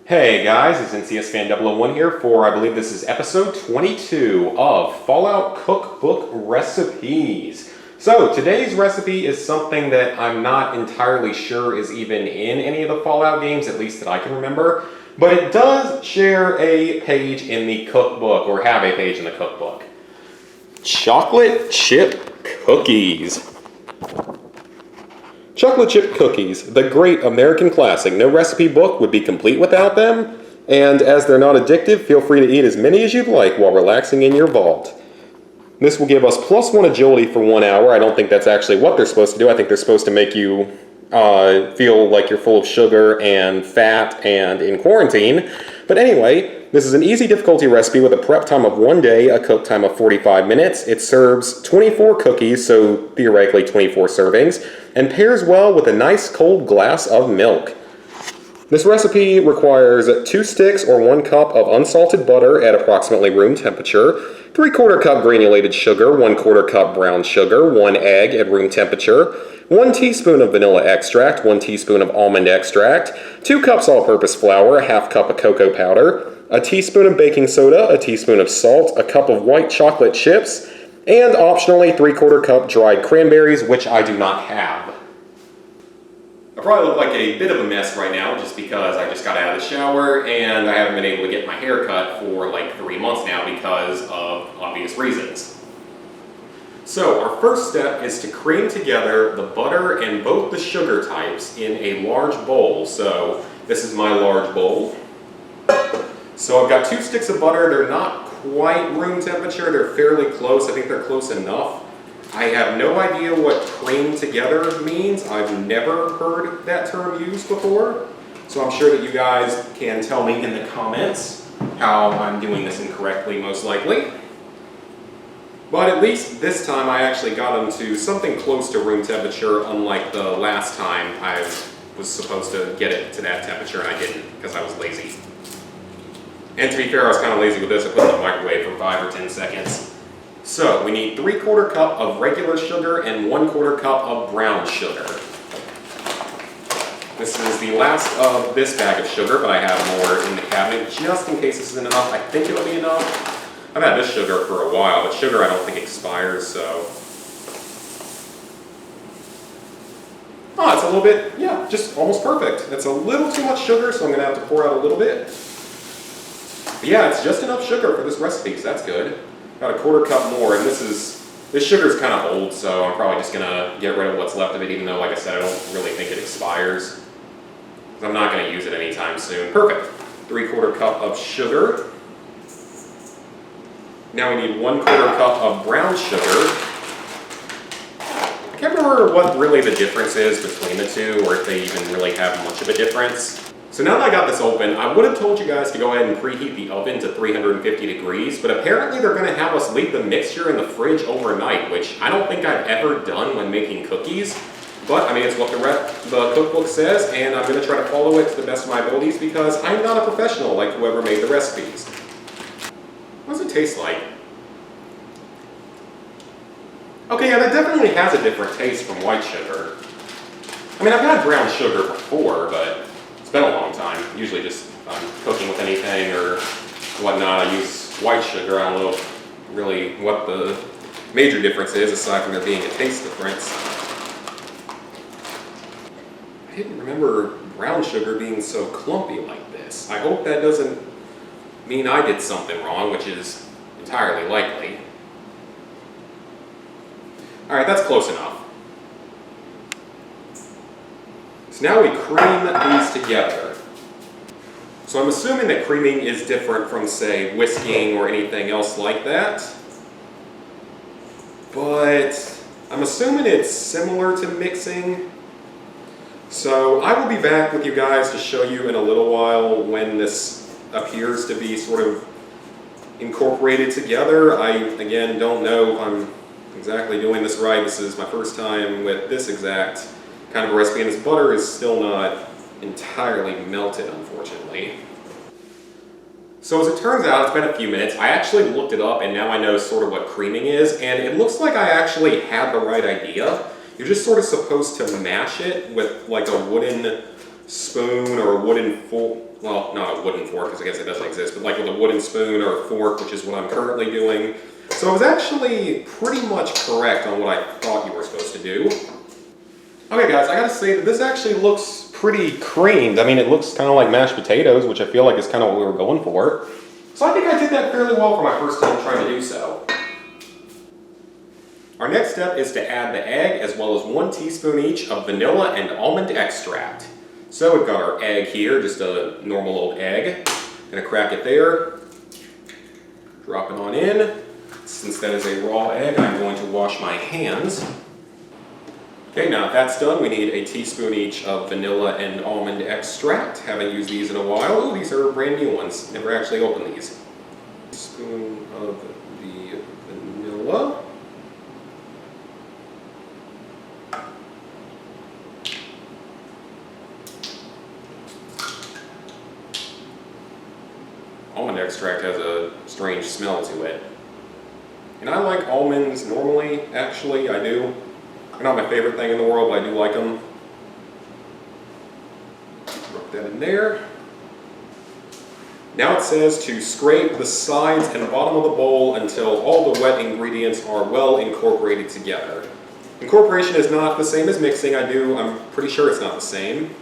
Hey guys, it's NCS Fan 001 here for, I believe this is episode 22 of Fallout Cookbook Recipes. So today's recipe is something that I'm not entirely sure is even in any of the Fallout games, at least that I can remember, but it does share a page in the cookbook, or have a page in the cookbook. Chocolate chip cookies. Chocolate chip cookies, the great American classic. No recipe book would be complete without them, and as they're not addictive, feel free to eat as many as you'd like while relaxing in your vault. This will give us +1 agility for 1 hour. I don't think that's actually what they're supposed to do. I think they're supposed to make you feel like you're full of sugar and fat and in quarantine. But anyway, this is an easy difficulty recipe with a prep time of 1 day, a cook time of 45 minutes. It serves 24 cookies, so theoretically 24 servings, and pairs well with a nice cold glass of milk. This recipe requires 2 sticks or 1 cup of unsalted butter at approximately room temperature, 3/4 cup granulated sugar, 1/4 cup brown sugar, 1 egg at room temperature, 1 teaspoon of vanilla extract, 1 teaspoon of almond extract, 2 cups all-purpose flour, a 1/2 cup of cocoa powder, a teaspoon of baking soda, a teaspoon of salt, a cup of white chocolate chips, and optionally 3/4 cup dried cranberries, which I do not have. I probably look like a bit of a mess right now just because I just got out of the shower and I haven't been able to get my hair cut for like 3 months now because of obvious reasons. So our first step is to cream together the butter and both the sugar types in a large bowl. So this is my large bowl. So I've got 2 sticks of butter. They're not quite room temperature. They're fairly close. I think they're close enough. I have no idea what cream together means. I've never heard that term used before. So I'm sure that you guys can tell me in the comments how I'm doing this incorrectly, most likely. But at least this time I actually got them to something close to room temperature, unlike the last time I was supposed to get it to that temperature and I didn't because I was lazy. And to be fair, I was kind of lazy with this. I put it in the microwave for 5 or 10 seconds. So we need 3/4 cup of regular sugar and 1/4 cup of brown sugar. This is the last of this bag of sugar, but I have more in the cabinet just in case this isn't enough. I think it'll be enough. I've had this sugar for a while, but sugar I don't think expires, so. Oh, it's a little bit, yeah, just almost perfect. It's a little too much sugar, so I'm gonna have to pour out a little bit. But yeah, it's just enough sugar for this recipe, so that's good. Got a 1/4 cup more, and this sugar is kind of old, so I'm probably just gonna get rid of what's left of it, even though, like I said, I don't really think it expires. Because I'm not gonna use it anytime soon. Perfect. 3/4 cup of sugar. Now we need 1/4 cup of brown sugar. I can't remember what really the difference is between the two, or if they even really have much of a difference. So now that I got this open, I would have told you guys to go ahead and preheat the oven to 350 degrees, but apparently they're gonna have us leave the mixture in the fridge overnight, which I don't think I've ever done when making cookies. But I mean, it's what the cookbook says, and I'm gonna try to follow it to the best of my abilities because I'm not a professional like whoever made the recipes. What does it taste like? Okay, yeah, that definitely has a different taste from white sugar. I mean, I've had brown sugar before, but it's been a long time. Usually just if I'm cooking with anything or whatnot, I use white sugar. I don't know really what the major difference is aside from there being a taste difference. I didn't remember brown sugar being so clumpy like this. I hope that doesn't mean I did something wrong, which is entirely likely. All right, that's close enough. So now we cream these together. So I'm assuming that creaming is different from, say, whisking or anything else like that. But I'm assuming it's similar to mixing. So I will be back with you guys to show you in a little while when this appears to be sort of incorporated together. I, again, don't know if I'm exactly doing this right. This is my first time with this exact kind of a recipe, and this butter is still not entirely melted, unfortunately. So as it turns out, it's been a few minutes. I actually looked it up and now I know sort of what creaming is, and it looks like I actually had the right idea. You're just sort of supposed to mash it with like a wooden spoon or a wooden fork, well, not a wooden fork because I guess it doesn't exist, but like with a wooden spoon or a fork, which is what I'm currently doing. So I was actually pretty much correct on what I thought you were supposed to do. Okay guys, I gotta say that this actually looks pretty creamed. I mean, it looks kind of like mashed potatoes, which I feel like is kind of what we were going for. So I think I did that fairly well for my first time trying to do so. Our next step is to add the egg as well as 1 teaspoon each of vanilla and almond extract. So we've got our egg here, just a normal old egg. Gonna crack it there. Drop it on in. Since that is a raw egg, I'm going to wash my hands. Okay, now if that's done, we need a teaspoon each of vanilla and almond extract. Haven't used these in a while. Oh, these are brand new ones. Never actually opened these. Teaspoon of the vanilla. Almond extract has a strange smell to it. And I like almonds normally, actually, I do. They're not my favorite thing in the world, but I do like them. Rub that in there. Now it says to scrape the sides and bottom of the bowl until all the wet ingredients are well incorporated together. Incorporation is not the same as mixing, I'm pretty sure it's not the same.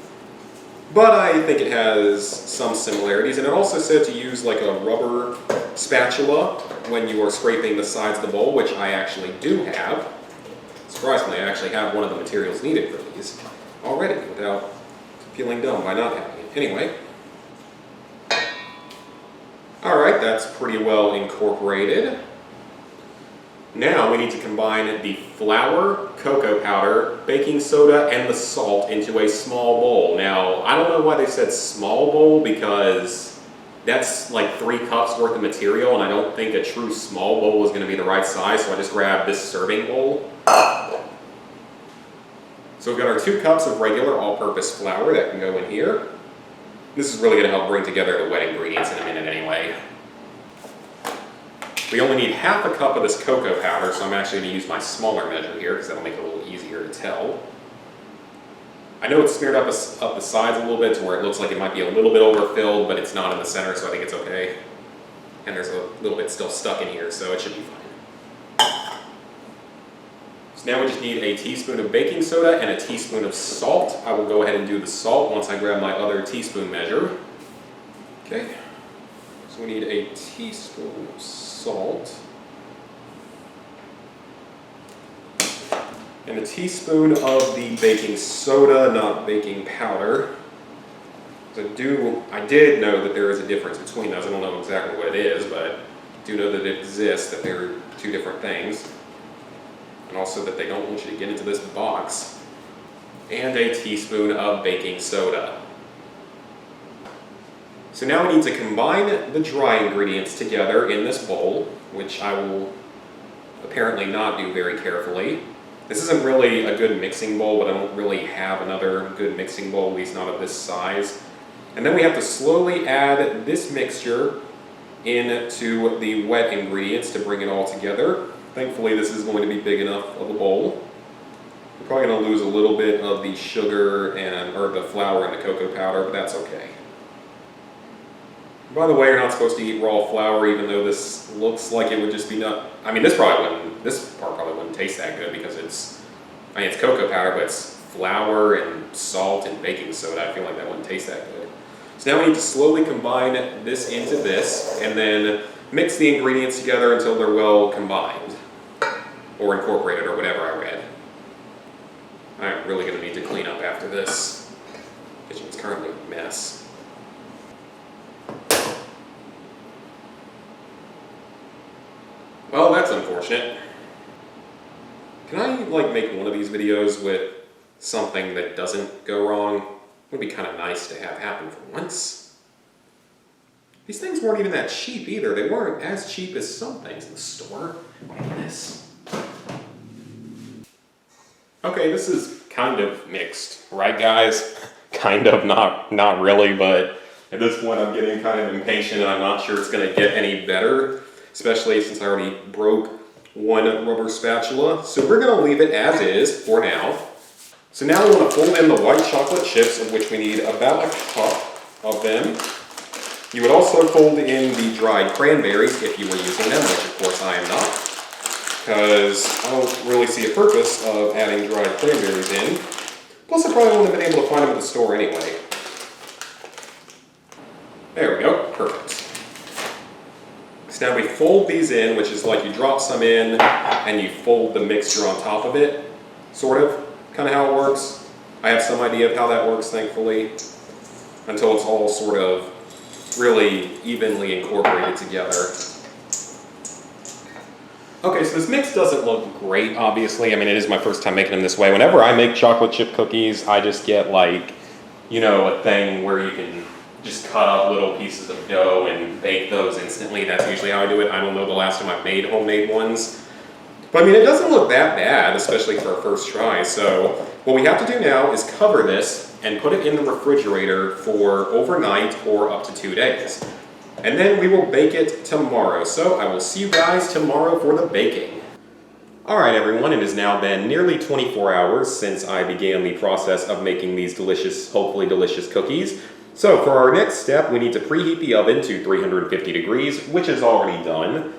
But I think it has some similarities, and it also said to use like a rubber spatula when you are scraping the sides of the bowl, which I actually do have. Surprisingly, I actually have one of the materials needed for these already without feeling dumb by not having it. Anyway. Alright, that's pretty well incorporated. Now we need to combine the flour, cocoa powder, baking soda, and the salt into a small bowl. Now, I don't know why they said small bowl because that's like 3 cups worth of material, and I don't think a true small bowl is going to be the right size, so I just grabbed this serving bowl. So we've got our 2 cups of regular all-purpose flour that can go in here. This is really going to help bring together the wet ingredients in a minute anyway. We only need half a cup of this cocoa powder, so I'm actually going to use my smaller measure here because that'll make it a little easier to tell. I know it's smeared up the sides a little bit to where it looks like it might be a little bit overfilled, but it's not in the center, so I think it's okay. And there's a little bit still stuck in here, so it should be fine. So now we just need a teaspoon of baking soda and a teaspoon of salt. I will go ahead and do the salt once I grab my other teaspoon measure. Okay, so we need a teaspoon of salt. And a teaspoon of the baking soda, not baking powder. So I did know that there is a difference between those. I don't know exactly what it is, but I do know that it exists, that they're 2 different things. And also that they don't want you to get into this box. And a teaspoon of baking soda. So now we need to combine the dry ingredients together in this bowl, which I will apparently not do very carefully. This isn't really a good mixing bowl, but I don't really have another good mixing bowl, at least not of this size. And then we have to slowly add this mixture into the wet ingredients to bring it all together. Thankfully, this is going to be big enough of a bowl. We're probably going to lose a little bit of the sugar or the flour and the cocoa powder, but that's okay. By the way, you're not supposed to eat raw flour, even though this looks like it would just be I mean, this part probably wouldn't taste that good because it's cocoa powder, but it's flour and salt and baking soda. I feel like that wouldn't taste that good. So now we need to slowly combine this into this, and then mix the ingredients together until they're well combined, or incorporated, or whatever I read. I'm really going to need to clean up after this. The kitchen's currently a mess. Well, that's unfortunate. Can I, make one of these videos with something that doesn't go wrong? It would be kind of nice to have happen for once. These things weren't even that cheap either. They weren't as cheap as some things in the store. Look at this. Okay, this is kind of mixed, right guys? Kind of, not really, but at this point I'm getting kind of impatient and I'm not sure it's going to get any better. Especially since I already broke one rubber spatula. So we're going to leave it as is for now. So now we want to fold in the white chocolate chips, of which we need about a cup of them. You would also fold in the dried cranberries if you were using them, which of course I am not, because I don't really see a purpose of adding dried cranberries in. Plus I probably wouldn't have been able to find them at the store anyway. There we go, perfect. So now we fold these in, which is like you drop some in and you fold the mixture on top of it, sort of, kind of how it works. I have some idea of how that works, thankfully, until it's all sort of really evenly incorporated together. Okay, so this mix doesn't look great, obviously. I mean, it is my first time making them this way. Whenever I make chocolate chip cookies, I just get like, you know, a thing where you can just cut up little pieces of dough and bake those instantly. That's usually how I do it. I don't know the last time I've made homemade ones. But I mean, it doesn't look that bad, especially for a first try. So what we have to do now is cover this and put it in the refrigerator for overnight or up to 2 days. And then we will bake it tomorrow. So I will see you guys tomorrow for the baking. Alright everyone, it has now been nearly 24 hours since I began the process of making these delicious, hopefully delicious cookies. So for our next step, we need to preheat the oven to 350 degrees, which is already done.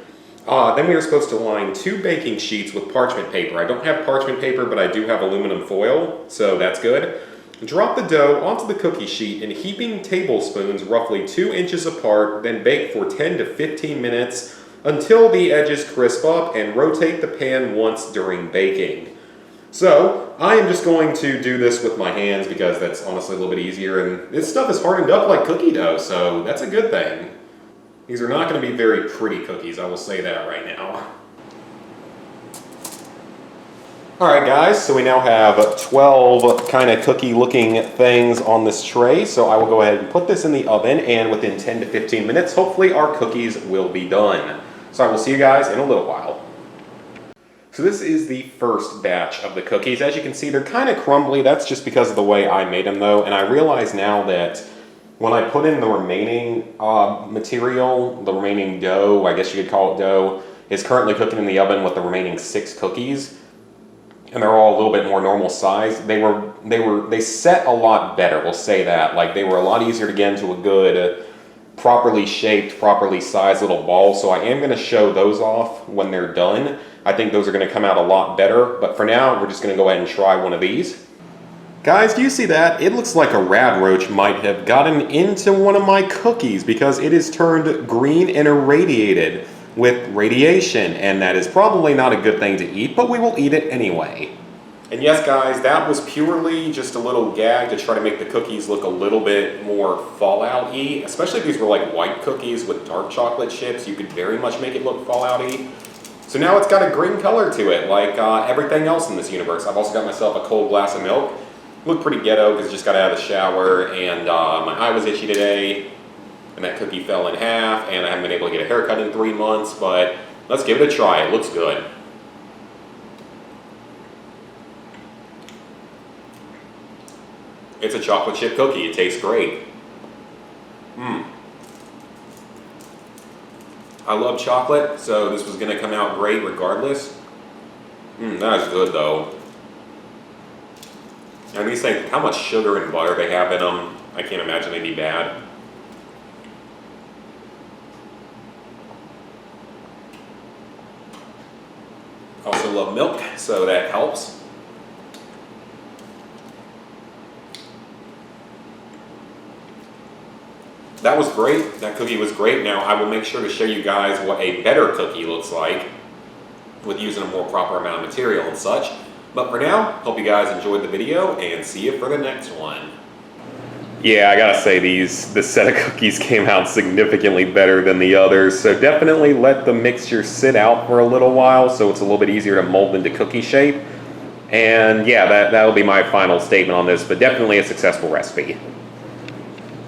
Then we are supposed to line 2 baking sheets with parchment paper. I don't have parchment paper, but I do have aluminum foil, so that's good. Drop the dough onto the cookie sheet in heaping tablespoons roughly 2 inches apart, then bake for 10 to 15 minutes until the edges crisp up, and rotate the pan once during baking. So, I am just going to do this with my hands because that's honestly a little bit easier, and this stuff is hardened up like cookie dough, so that's a good thing. These are not going to be very pretty cookies, I will say that right now. Alright guys, so we now have 12 kind of cookie looking things on this tray, so I will go ahead and put this in the oven, and within 10 to 15 minutes, hopefully our cookies will be done. So I will see you guys in a little while. So this is the first batch of the cookies. As you can see, they're kind of crumbly. That's just because of the way I made them though, and I realize now that when I put in the remaining material, the remaining dough, I guess you could call it dough, is currently cooking in the oven with the remaining 6 cookies. And they're all a little bit more normal size. They set a lot better, we'll say that. Like, they were a lot easier to get into a good, properly shaped, properly sized little ball. So I am going to show those off when they're done. I think those are going to come out a lot better. But for now, we're just going to go ahead and try one of these. Guys, do you see that? It looks like a rad roach might have gotten into one of my cookies because it is turned green and irradiated with radiation, and that is probably not a good thing to eat, but we will eat it anyway. And yes guys, that was purely just a little gag to try to make the cookies look a little bit more Fallout-y, especially if these were like white cookies with dark chocolate chips. You could very much make it look Fallout-y. So now it's got a green color to it, like everything else in this universe. I've also got myself a cold glass of milk. Looked pretty ghetto because I just got out of the shower, and my eye was itchy today. And that cookie fell in half, and I haven't been able to get a haircut in 3 months, but let's give it a try. It looks good. It's a chocolate chip cookie. It tastes great. I love chocolate, so this was going to come out great regardless. That is good though. And these things, how much sugar and butter they have in them, I can't imagine they'd be bad. Also love milk, so that helps. That was great. That cookie was great. Now I will make sure to show you guys what a better cookie looks like with using a more proper amount of material and such. But for now, hope you guys enjoyed the video, and see you for the next one. Yeah, I gotta say, this set of cookies came out significantly better than the others, so definitely let the mixture sit out for a little while so it's a little bit easier to mold into cookie shape. And yeah, that'll be my final statement on this, but definitely a successful recipe.